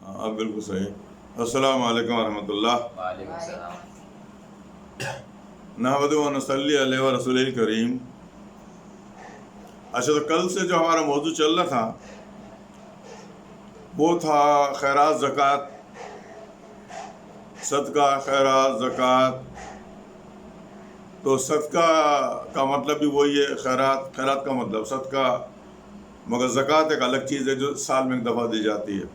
اب بالکل صحیح. السلام علیکم ورحمۃ اللہ. وعلیکم السلام. نحمدہ و نصلی علیہ و رسول کریم. اچھا، تو کل سے جو ہمارا موضوع چل رہا تھا وہ تھا خیرات، زکوٰۃ، صدقہ، خیرات، زکوٰۃ. تو صدقہ کا مطلب بھی وہی ہے، خیرات کا مطلب صدقہ، مگر زکوٰۃ ایک الگ چیز ہے جو سال میں ایک دفعہ دی جاتی ہے.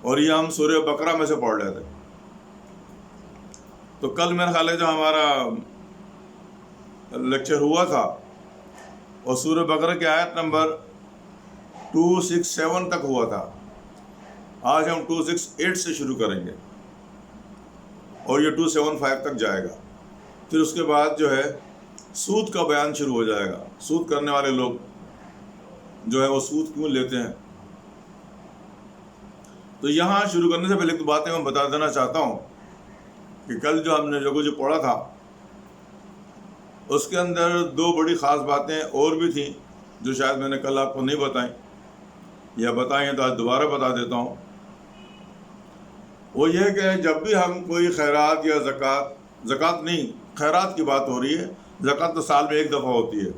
اور یہ ہم سورہ بقرہ میں سے پڑھ رہے تھے. تو کل میرا خیال ہے جو ہمارا لیکچر ہوا تھا اور سورہ بقرہ کی آیت نمبر 267 تک ہوا تھا. آج ہم 268 سے شروع کریں گے اور یہ 275 تک جائے گا. پھر اس کے بعد جو ہے سود کا بیان شروع ہو جائے گا. سود کرنے والے لوگ جو ہے وہ سود کیوں لیتے ہیں. تو یہاں شروع کرنے سے پہلے ایک باتیں میں بتا دینا چاہتا ہوں کہ کل جو ہم نے جو پڑھا تھا اس کے اندر دو بڑی خاص باتیں اور بھی تھیں جو شاید میں نے کل آپ کو نہیں بتائیں یا بتائیں تو آج دوبارہ بتا دیتا ہوں. وہ یہ کہ جب بھی ہم کوئی خیرات یا زکوٰۃ نہیں، خیرات کی بات ہو رہی ہے. زکوٰۃ تو سال میں ایک دفعہ ہوتی ہے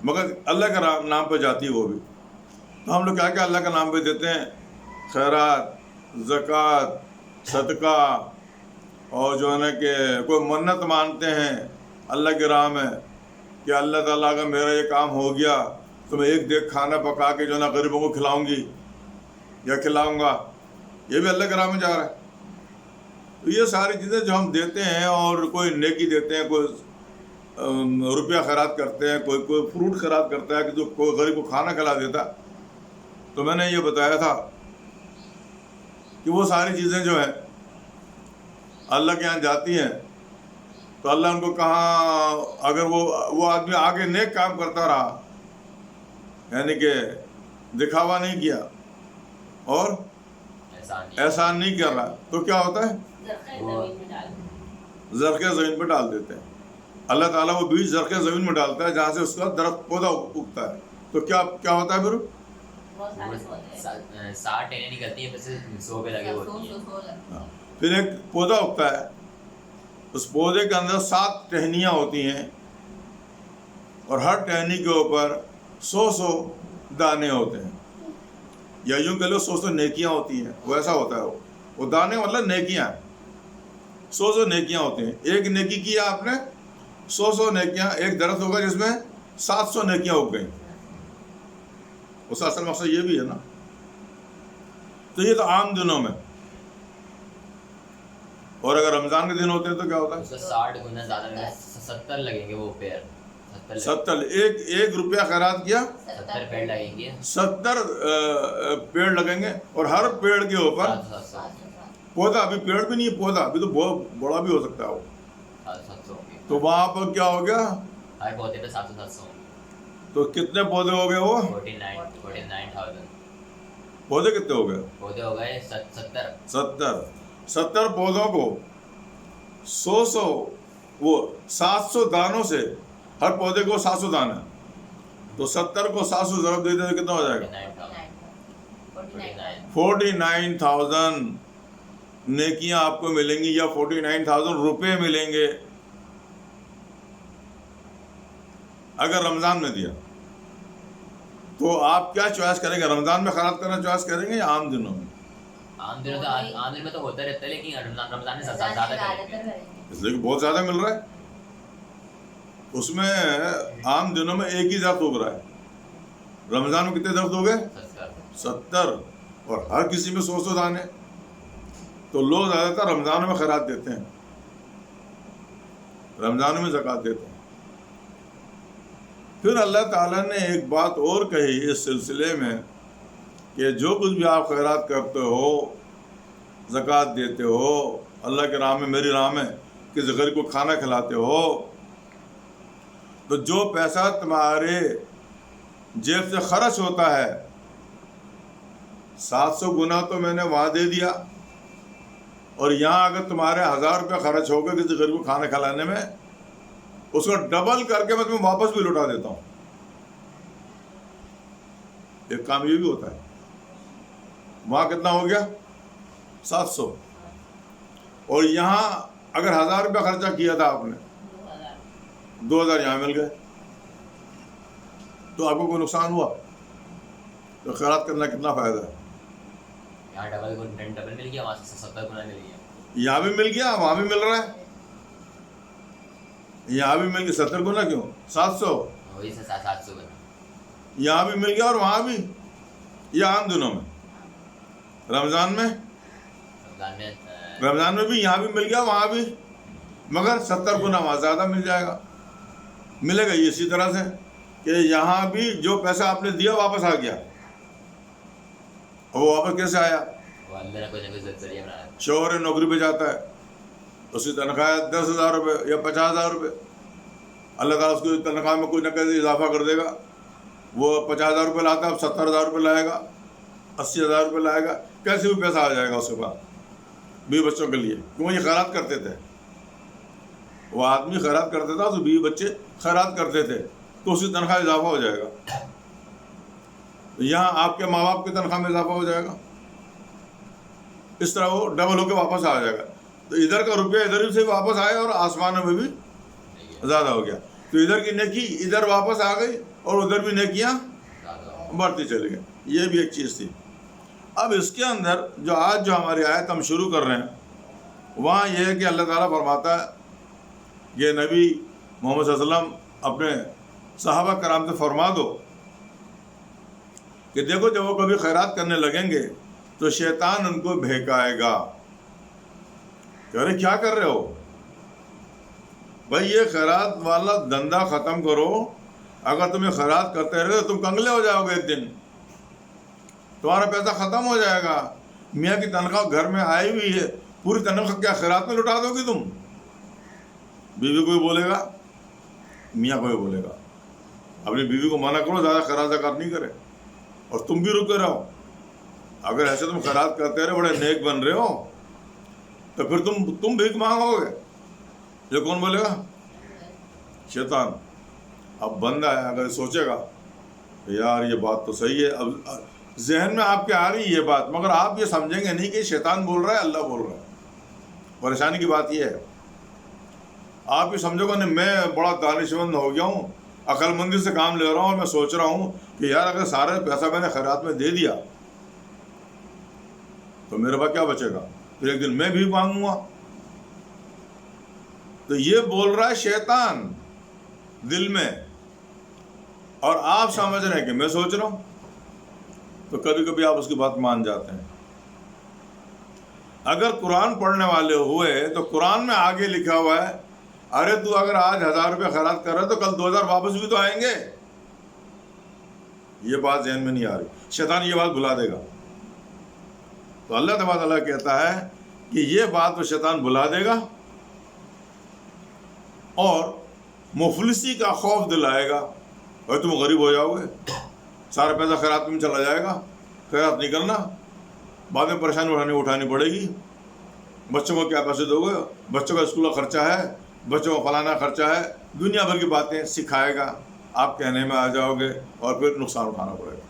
مگر اللہ کے نام پہ جاتی ہے وہ بھی. تو ہم لوگ کیا کیا اللہ کے نام پہ دیتے ہیں، خیرات، زکوٰۃ، صدقہ، اور جو ہے نا کہ کوئی منت مانتے ہیں اللہ کی راہ میں کہ اللہ تعالیٰ کا میرا یہ کام ہو گیا تو میں ایک دیگ کھانا پکا کے جو ہے نا غریبوں کو کھلاؤں گی یا کھلاؤں گا. یہ بھی اللہ کے راہ میں جا رہا ہے. تو یہ ساری چیزیں جو ہم دیتے ہیں، اور کوئی نیکی دیتے ہیں، کوئی روپیہ خیرات کرتے ہیں، کوئی فروٹ خیرات کرتا ہے کہ جو کوئی غریب کو کھانا کھلا دیتا. تو میں نے یہ بتایا تھا کہ وہ ساری چیزیں جو ہیں اللہ کے یہاں جاتی ہیں تو اللہ ان کو کہاں، اگر وہ آدمی آگے نیک کام کرتا رہا، یعنی کہ دکھاوا نہیں کیا اور احسان نہیں کر رہا، تو کیا ہوتا ہے، زرخِ زمین پہ ڈال دیتے ہیں. اللہ تعالیٰ وہ بیج زرخِ زمین میں ڈالتا ہے جہاں سے اس کا درخت پودا اگتا ہے. تو کیا ہوتا ہے پھر 60 ٹہنیاں نکلتی ہیں، پھر 100 پہ لگے ہوتی ہیں. پھر ایک پودا اگتا ہے، اس پودے کے اندر 7 ٹہنیاں ہوتی ہیں اور ہر ٹہنی کے اوپر 100 دانے ہوتے ہیں، یا یوں کہہ لو 100 نیکیاں ہوتی ہیں. وہ ایسا ہوتا ہے، وہ دانے مطلب نیکیاں، 100 نیکیاں ہوتی ہیں. ایک نیکی کیا آپ نے، 100 نیکیاں. ایک درخت ہوگا جس میں 700 نیکیاں اگ گئیں. اس کا اصل مقصد یہ بھی ہے نا. تو یہ تو عام دنوں میں. اور اگر رمضان کے دن ہوتے ہیں تو کیا ہوتا ہے، 60 گنا زیادہ 70 لگیں گے. وہ پیڑ 70. ایک روپیہ خیرات کیا، 70 پیڑ لگیں گے. 70 پیڑ لگیں گے اور ہر پیڑ کے اوپر پودا. ابھی پیڑ بھی نہیں ہے، پودا ابھی تو بہت بڑا بھی ہو سکتا ہے وہ. تو وہاں پر کیا ہو گیا، ہر پودے پہ 700. تو کتنے پودے ہو گئے، وہ 49,000 پودے کتنے ہو گئے، پودے ہو گئے 70 پودوں کو 100 وہ 700 دانوں سے، ہر پودے کو 700 دانا، تو 70 کو 700 ضرب دے دیں تو کتنا ہو جائے گا، 49,000 نیکیاں آپ کو ملیں گی، یا 49,000 روپے ملیں گے اگر رمضان میں دیا. تو آپ کیا چوائس کریں گے، رمضان میں خیرات کرنا چوائس کریں گے یا عام دنوں میں؟ عام دنوں میں تو ہوتا رہتا ہے، لیکن رمضان میں زیادہ کریں گے اس لیے کہ بہت زیادہ مل رہا ہے. اس میں عام دنوں میں ایک ہی درخت اگ رہا ہے، رمضان میں کتنے درخت ہو گئے، 70 اور ہر کسی میں 100 دانے. تو لوگ زیادہ تر رمضان میں خیرات دیتے ہیں، رمضان میں زکوٰۃ دیتے ہیں. پھر اللہ تعالیٰ نے ایک بات اور کہی اس سلسلے میں کہ جو کچھ بھی آپ خیرات کرتے ہو، زکوٰۃ دیتے ہو اللہ کے راہ میں، میری راہ میں، کسی غریب کو کھانا کھلاتے ہو، تو جو پیسہ تمہارے جیب سے خرچ ہوتا ہے 700 گنا تو میں نے وہاں دے دیا، اور یہاں اگر تمہارے 1000 روپے خرچ ہو گئے کسی غریب کو کھانا کھلانے میں، اس کو ڈبل کر کے میں تمہیں واپس بھی لوٹا دیتا ہوں. ایک کام یہ بھی ہوتا ہے. وہاں کتنا ہو گیا؟ 700. اور یہاں اگر 1000 روپیہ خرچہ کیا تھا آپ نے, 2000 یہاں مل گئے, تو آپ کو کوئی نقصان ہوا؟ تو خیرات کرنا کتنا فائدہ ہے. یہاں ڈبل مل گیا, وہاں سے 70 گنا مل گیا. یہاں بھی مل گیا, وہاں بھی مل رہا ہے. یہاں بھی مل گیا 70 گنا کیوں, 700. وہی سے 700 گنا یہاں بھی مل گیا اور وہاں بھی. یہ عام دنوں میں, رمضان میں بھی یہاں بھی مل گیا وہاں بھی, مگر 70 گنا وہاں زیادہ مل جائے گا. ملے گا یہ اسی طرح سے کہ یہاں بھی جو پیسہ آپ نے دیا واپس آ گیا. اور وہ واپس کیسے آیا؟ وہ اللہ نے کوئی نہ کوئی ذریعہ بنایا. شوہر نوکری پہ جاتا ہے, اس کی تنخواہ 10,000 روپے یا 50,000 روپے, اللہ تعالیٰ اس کی تنخواہ میں کوئی نہ کوئی اضافہ کر دے گا. وہ 50,000 روپے لاتا ہے, اب 70,000 روپے لائے گا, 80,000 روپے لائے گا, کیسے بھی پیسہ آ جائے گا اس کے پاس بیوی بچوں کے لیے. کیوں؟ یہ خیرات کرتے تھے. وہ آدمی خیرات کرتا تھا تو بیوی بچے خیرات کرتے تھے, تو اس کی تنخواہ اضافہ ہو جائے گا. یہاں آپ کے ماں باپ کی تنخواہ میں اضافہ ہو جائے گا. اس طرح وہ ڈبل ہو کے واپس آ جائے گا. تو ادھر کا روپیہ ادھر سے واپس آئے اور آسمانوں میں بھی زیادہ ہو گیا. تو ادھر کی نیکی ادھر واپس آ گئی اور ادھر بھی نیکیاں بڑھتی چلی گئی. یہ بھی ایک چیز تھی. اب اس کے اندر جو آج جو ہماری آیت ہم شروع کر رہے ہیں, وہاں یہ ہے کہ اللہ تعالیٰ فرماتا ہے, یہ نبی محمد صلی اللہ علیہ وسلم اپنے صحابہ کرام سے فرما دو کہ دیکھو جب وہ کبھی خیرات کرنے لگیں گے تو شیطان ان کو بہکائے گا کہ ارے کیا کر رہے ہو بھائی, یہ خیرات والا دھندا ختم کرو. اگر تم یہ خیرات کرتے رہے تو تم کنگلے ہو جاؤ گے, ایک دن تمہارا پیسہ ختم ہو جائے گا. میاں کی تنخواہ گھر میں آئی ہوئی ہے, پوری تنخواہ کیا خیرات میں لٹا دو گی تم؟ بیوی کو بھی بولے گا, میاں کو بھی بولے گا, اپنی بیوی کو منع کرو زیادہ خیرات زکات نہیں کرے, اور تم بھی رکے رہو. اگر ایسے تم خیرات کرتے رہے, بڑے نیک بن رہے ہو, تو پھر تم بھیک مانگو گے. یہ کون بولے گا؟ شیطان. اب بندہ ہے اگر سوچے گا کہ یار یہ بات تو صحیح ہے, اب ذہن میں آپ کے آ رہی ہے یہ بات, مگر آپ یہ سمجھیں گے نہیں کہ شیطان بول رہا ہے, اللہ بول رہا ہے. پریشانی کی بات یہ ہے, آپ یہ سمجھو گے نہیں میں بڑا دانش مند ہو گیا ہوں, عقل مندی سے کام لے رہا ہوں, اور میں سوچ رہا ہوں کہ یار اگر سارے پیسہ میں نے خیرات میں دے دیا تو میرے پاس کیا بچے گا, پھر ایک دن میں بھی مانگوں گا. تو یہ بول رہا ہے شیطان دل میں, اور آپ سمجھ رہے ہیں کہ میں سوچ رہا ہوں. تو کبھی کبھی آپ اس کی بات مان جاتے ہیں. اگر قرآن پڑھنے والے ہوئے تو قرآن میں آگے لکھا ہوا ہے, ارے تو اگر آج 1000 روپے خیرات کر رہا ہے تو کل 2000 واپس بھی تو آئیں گے. یہ بات ذہن میں نہیں آ رہی, شیطان یہ بات بھلا دے گا. تو اللہ تبارک تعالیٰ کہتا ہے کہ یہ بات تو شیطان بھلا دے گا, اور مفلسی کا خوف دلائے گا. بھائی تم غریب ہو جاؤ گے, سارا پیسہ خیرات میں چلا جائے گا, خیرات نہیں کرنا, بعد میں پریشانی اٹھانی پڑے گی. بچوں کو کیا پیسے دو گے, بچوں کا اسکول کا خرچہ ہے, بچوں کا فلانا خرچہ ہے, دنیا بھر کی باتیں سکھائے گا. آپ کہنے میں آ جاؤ گے اور پھر نقصان اٹھانا پڑے گا.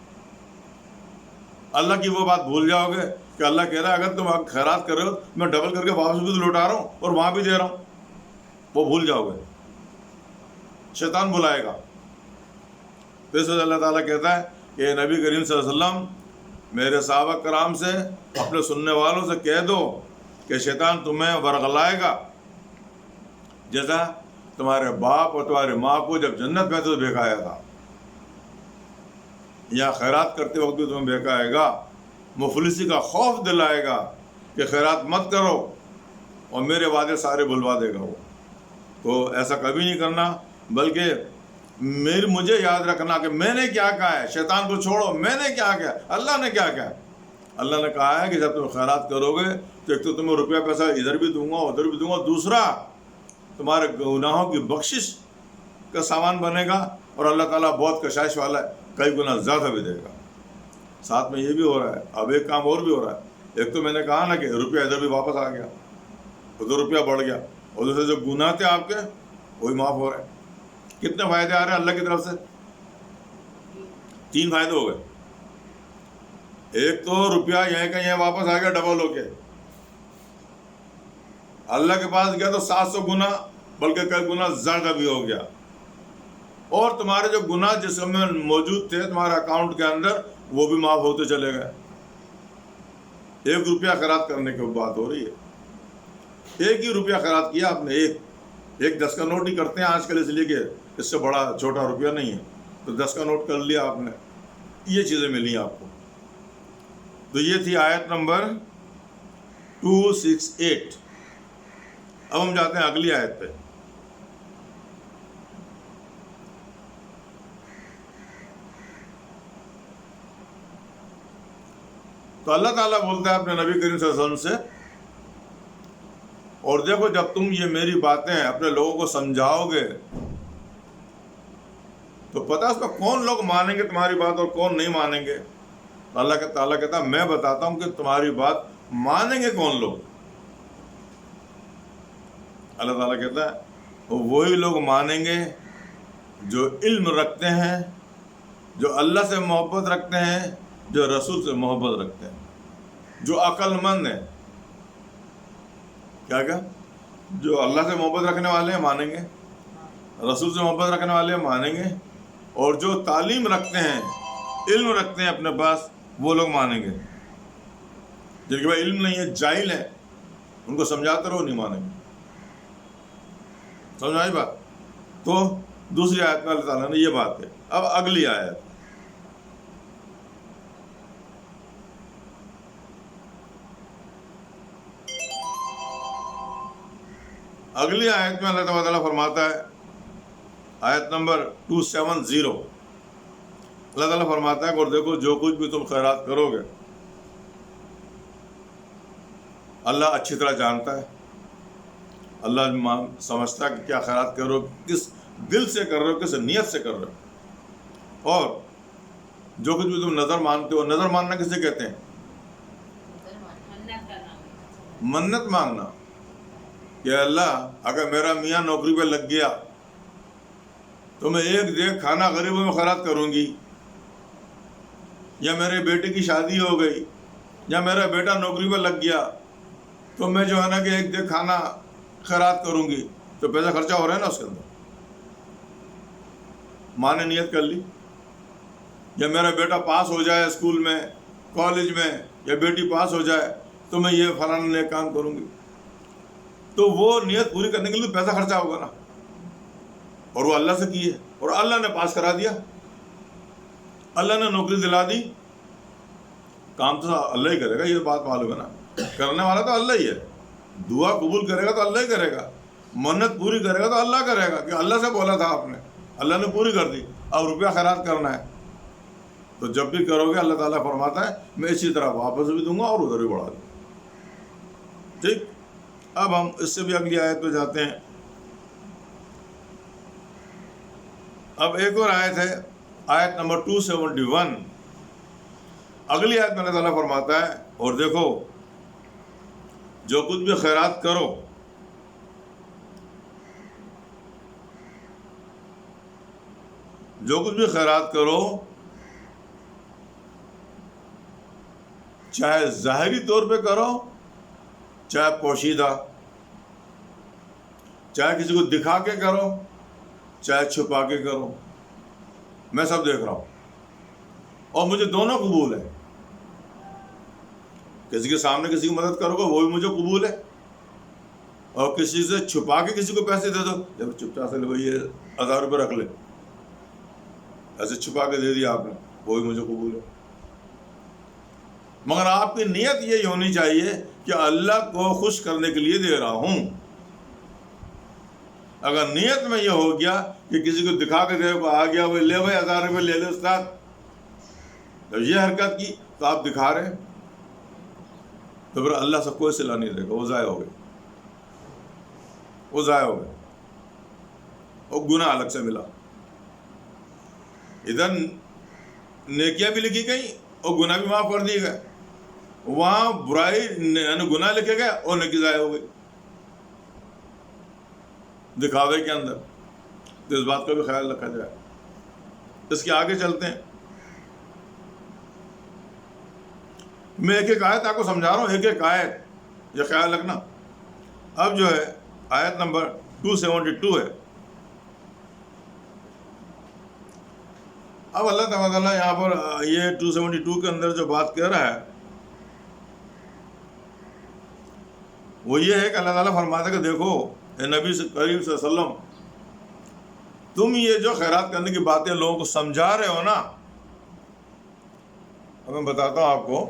اللہ کی وہ بات بھول جاؤ گے کہ اللہ کہہ رہا ہے اگر تم خیرات کر رہے ہو میں ڈبل کر کے واپس بھی تو لوٹا رہا ہوں اور وہاں بھی دے رہا ہوں. وہ بھول جاؤ گے, شیطان بلائے گا. پھر سے اللہ تعالیٰ کہتا ہے کہ نبی کریم صلی اللہ علیہ وسلم میرے صحابہ کرام سے, اپنے سننے والوں سے کہہ دو کہ شیطان تمہیں ورغلائے گا جیسا تمہارے باپ اور تمہاری ماں کو جب جنت میں تو بہکایا تھا. یا خیرات کرتے وقت بھی تمہیں بہکائے گا, مفلسی کا خوف دلائے گا کہ خیرات مت کرو, اور میرے وعدے سارے بھلوا دے گا وہ. تو ایسا کبھی نہیں کرنا, بلکہ مجھے یاد رکھنا کہ میں نے کیا کہا ہے. شیطان کو چھوڑو, میں نے کیا کہا, اللہ نے کیا کہا. اللہ نے کہا ہے کہ جب تم خیرات کرو گے تو ایک تو تمہیں روپیہ پیسہ ادھر بھی دوں گا ادھر بھی دوں گا, دوسرا تمہارے گناہوں کی بخشش کا سامان بنے گا, اور اللہ تعالیٰ بہت کشائش والا ہے, کئی گنا زیادہ بھی دے گا. ساتھ میں یہ بھی ہو رہا ہے, اب ایک کام اور بھی ہو رہا ہے. ایک تو میں نے کہا نا کہ روپیہ ادھر بھی واپس آ گیا, ادھر روپیہ بڑھ گیا, اور دوسرے جو گناہ تھے آپ کے وہی معاف ہو رہے ہیں. کتنے فائدے آ رہے ہیں اللہ کی طرف سے؟ 3 فائدے ہو گئے. ایک تو روپیہ یہیں کا یہیں واپس آ گیا ڈبل ہو کے، اللہ کے پاس گیا تو 700 گنا بلکہ کئی گنا زیادہ بھی ہو گیا، اور تمہارے جو گناہ جس میں موجود تھے تمہارے اکاؤنٹ کے اندر وہ بھی معاف ہوتے چلے گئے۔ 1 روپیہ خیرات کرنے کی بات ہو رہی ہے، 1 ہی روپیہ خیرات کیا آپ نے، ایک 10 کا نوٹ ہی کرتے ہیں آج کل، اس لیے کہ اس سے بڑا چھوٹا روپیہ نہیں ہے، تو 10 کا نوٹ کر لیا آپ نے، یہ چیزیں ملی آپ کو۔ تو یہ تھی آیت نمبر 268۔ اب ہم جاتے ہیں اگلی آیت پہ۔ تو اللہ تعالیٰ بولتا ہے اپنے نبی کریم صلی اللہ علیہ وسلم سے، اور دیکھو جب تم یہ میری باتیں اپنے لوگوں کو سمجھاؤ گے تو پتہ اس میں کون لوگ مانیں گے تمہاری بات اور کون نہیں مانیں گے۔ اللہ تعالیٰ کہتا ہے میں بتاتا ہوں کہ تمہاری بات مانیں گے کون لوگ۔ اللہ تعالیٰ کہتا ہے وہی لوگ مانیں گے جو علم رکھتے ہیں، جو اللہ سے محبت رکھتے ہیں، جو رسول سے محبت رکھتے ہیں، جو عقل مند ہیں۔ کیا جو اللہ سے محبت رکھنے والے ہیں مانیں گے، رسول سے محبت رکھنے والے ہیں مانیں گے، اور جو تعلیم رکھتے ہیں، علم رکھتے ہیں اپنے پاس، وہ لوگ مانیں گے۔ جن کے پاس علم نہیں ہے، جاہل ہیں، ان کو سمجھاتے رہو نہیں مانیں گے۔ سمجھ آئی بات؟ تو دوسری آیت میں اللہ تعالیٰ نے یہ بات ہے۔ اب اگلی آیت، اگلی آیت میں اللہ تعالیٰ فرماتا ہے، آیت نمبر 270، اللہ تعالیٰ فرماتا ہے اور دیکھو جو کچھ بھی تم خیرات کرو گے اللہ اچھی طرح جانتا ہے، اللہ سمجھتا ہے کہ کیا خیرات کرو، کس دل سے کر رہے ہو، کس نیت سے کر رہے ہو۔ اور جو کچھ بھی تم نظر مانتے ہو، نظر ماننا کسے کہتے ہیں؟ منت مانگنا، کہ اللہ اگر میرا میاں نوکری پہ لگ گیا تو میں 1 دیگ کھانا غریبوں میں خیرات کروں گی، یا میرے بیٹے کی شادی ہو گئی، یا میرا بیٹا نوکری پہ لگ گیا تو میں جو ہے نا کہ 1 دیگ کھانا خیرات کروں گی، تو پیسہ خرچہ ہو رہا ہے نا اس کے اندر۔ ماں نے نیت کر لی، یا میرا بیٹا پاس ہو جائے اسکول میں، کالج میں، یا بیٹی پاس ہو جائے تو میں یہ فلانا نیک کام کروں گی، تو وہ نیت پوری کرنے کے لیے پیسہ خرچہ ہوگا نا، اور وہ اللہ سے کی ہے، اور اللہ نے پاس کرا دیا، اللہ نے نوکری دلا دی، کام تو اللہ ہی کرے گا، یہ بات معلوم ہے نا، کرنے والا تو اللہ ہی ہے، دعا قبول کرے گا تو اللہ ہی کرے گا، منت پوری کرے گا تو اللہ کرے گا، کہ اللہ سے بولا تھا آپ نے، اللہ نے پوری کر دی، اب روپیہ خیرات کرنا ہے تو جب بھی کرو گے اللہ تعالیٰ فرماتا ہے میں اسی طرح واپس بھی دوں گا اور ادھر بھی بڑھا دوں گا۔ ٹھیک، اب ہم اس سے بھی اگلی آیت پہ جاتے ہیں۔ اب ایک اور آیت ہے، آیت نمبر 271۔ اگلی آیت میں اللہ تعالیٰ فرماتا ہے اور دیکھو جو کچھ بھی خیرات کرو جو کچھ بھی خیرات کرو، چاہے ظاہری طور پہ کرو چاہے پوشیدہ، چاہے کسی کو دکھا کے کرو چاہے چھپا کے کرو، میں سب دیکھ رہا ہوں اور مجھے دونوں قبول ہے۔ کسی کے سامنے کسی کی مدد کرو گے وہ بھی مجھے قبول ہے، اور کسی سے چھپا کے کسی کو پیسے دے دو، جب چپ چاپ سے بھائی یہ 1000 روپے رکھ لے، ایسے چھپا کے دے دیا آپ نے، وہ بھی مجھے قبول ہے۔ مگر آپ کی نیت یہ ہونی چاہیے کہ اللہ کو خوش کرنے کے لیے دے رہا ہوں۔ اگر نیت میں یہ ہو گیا کہ کسی کو دکھا کے دے آ گیا وہ لے بھائی 1000 روپے لے لے استاد، جب یہ حرکت کی تو آپ دکھا رہے ہیں، تو پھر اللہ سے کوئی صلہ نہیں دے گا، وہ ضائع ہو گئے، وہ ضائع ہو گئے، اور گناہ الگ سے ملا۔ ادھر نیکیاں بھی لکھی گئی اور گناہ بھی معاف کر دیے گئے، وہاں برائی یعنی گناہ لکھے گئے اور نیکی ضائع ہو گئی دکھاوے کے اندر۔ تو اس بات کا بھی خیال رکھا جائے۔ اس کے آگے چلتے ہیں۔ میں ایک ایک آیت آپ کو سمجھا رہا ہوں، ایک ایک آیت، یہ خیال رکھنا۔ اب جو ہے آیت نمبر 272 ہے۔ اب اللہ تعالیٰ یہاں پر یہ 272 کے اندر جو بات کہہ رہا ہے وہ یہ ہے کہ اللہ تعالیٰ فرماتا ہے کہ دیکھو اے نبی کریم صلی اللہ علیہ وسلم، تم یہ جو خیرات کرنے کی باتیں لوگوں کو سمجھا رہے ہو نا، اب میں بتاتا ہوں آپ کو